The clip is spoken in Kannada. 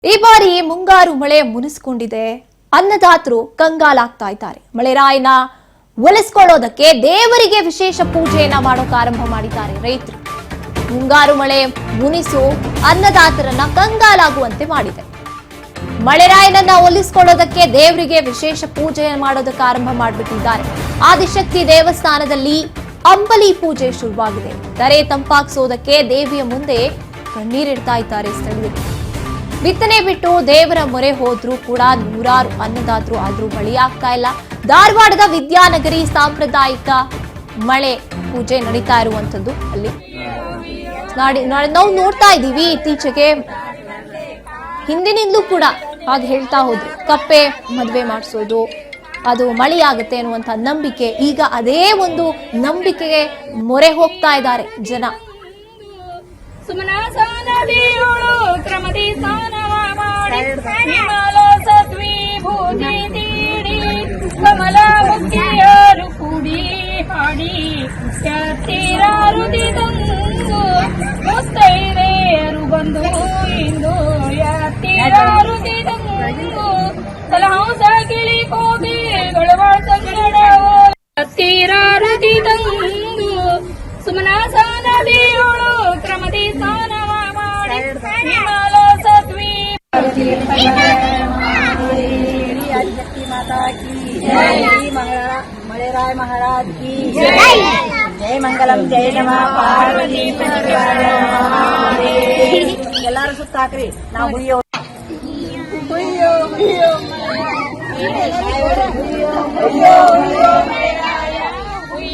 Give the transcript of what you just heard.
ಈ ಬಾರಿ ಮುಂಗಾರು ಮಳೆ ಮುನಿಸಿಕೊಂಡಿದೆ. ಅನ್ನದಾತರು ಕಂಗಾಲಾಗ್ತಾ ಇದ್ದಾರೆ. ಮಳೆರಾಯನ ಒಲಿಸಿಕೊಳ್ಳೋದಕ್ಕೆ ದೇವರಿಗೆ ವಿಶೇಷ ಪೂಜೆಯನ್ನ ಮಾಡೋಕೆ ಆರಂಭ ಮಾಡಿದ್ದಾರೆ ರೈತರು. ಮುಂಗಾರು ಮಳೆ ಮುನಿಸು ಅನ್ನದಾತರನ್ನ ಕಂಗಾಲಾಗುವಂತೆ ಮಾಡಿದೆ. ಮಳೆರಾಯನನ್ನ ಒಲಿಸಿಕೊಳ್ಳೋದಕ್ಕೆ ದೇವರಿಗೆ ವಿಶೇಷ ಪೂಜೆ ಮಾಡೋದಕ್ಕೆ ಆರಂಭ ಮಾಡಿಬಿಟ್ಟಿದ್ದಾರೆ. ಆದಿಶಕ್ತಿ ದೇವಸ್ಥಾನದಲ್ಲಿ ಅಂಬಲಿ ಪೂಜೆ ಶುರುವಾಗಿದೆ. ದರೆ ತಂಪಾಗಿಸೋದಕ್ಕೆ ದೇವಿಯ ಮುಂದೆ ಕಣ್ಣೀರಿಡ್ತಾ ಇದ್ದಾರೆ ಸ್ಥಳೀಯರು. ಬಿತ್ತನೆ ಬಿಟ್ಟು ದೇವರ ಮೊರೆ ಹೋದ್ರೂ ಕೂಡ ನೂರಾರು ಅನ್ನದಾತರು ಆದ್ರೂ ಬಳಿಯಾಗ್ತಾ ಇಲ್ಲ. ಧಾರವಾಡದ ವಿದ್ಯಾನಗರಿ ಸಾಂಪ್ರದಾಯಿಕ ಮಳೆ ಪೂಜೆ ನಡೀತಾ ಇರುವಂತದ್ದು ಅಲ್ಲಿ ನಾವು ನೋಡ್ತಾ ಇದ್ದೀವಿ. ಇತ್ತೀಚೆಗೆ ಹಿಂದಿನಿಂದಲೂ ಕೂಡ ಹಾಗೆ ಹೇಳ್ತಾ ಹೋದ್ರು, ಕಪ್ಪೆ ಮದುವೆ ಮಾಡಿಸೋದು ಅದು ಮಳೆಯಾಗುತ್ತೆ ಅನ್ನುವಂತ ನಂಬಿಕೆ. ಈಗ ಅದೇ ಒಂದು ನಂಬಿಕೆಗೆ ಮೊರೆ ಹೋಗ್ತಾ ಇದ್ದಾರೆ ಜನ. ಕ್ರಮದಿ ಸ್ನಾನವ ಮಾಡಿ ವಿಮಲ ಸತ್ವಿ ಭೂತಿ ತೀಡಿ ಕಮಲ ಮುಖಿಯರು ಕೂಡಿ ಹಾಡಿ ಯತ್ತಿರಾರುದಿ ತಂದು ಮುಸ್ತೈದೆಯರು ಬಂದು ಇಂದು ಯತ್ತಿರಾರುದಿ ತಂದು ತಲಹಂಸ ಗಿಳಿ ಕೋಗಿಗಳು ಸಂಗಡವು ಯತ್ತಿರಾರುದಿ ತಂದು ಸುಮನಾಸ ನದಿಯೋಳು ಕ್ರಮದಿ ಸ್ನಾನವ ಮಾಡಿ ವಿಮಲ ಸತ್ವಿ आदिशक्ति माता की जय, मलेराय महाराज की जय, जय मंगलम जय नमः पार्वती ಎಲ್ಲರೂ ಸುತ್ತಾಕ್ರಿ. ನಾವು ಹುಯ್ಯೋ ಹುಯ್ಯೋ ಹುಯ್ಯೋ ಹುಯ್ಯೋ ಹುಯ್ಯೋ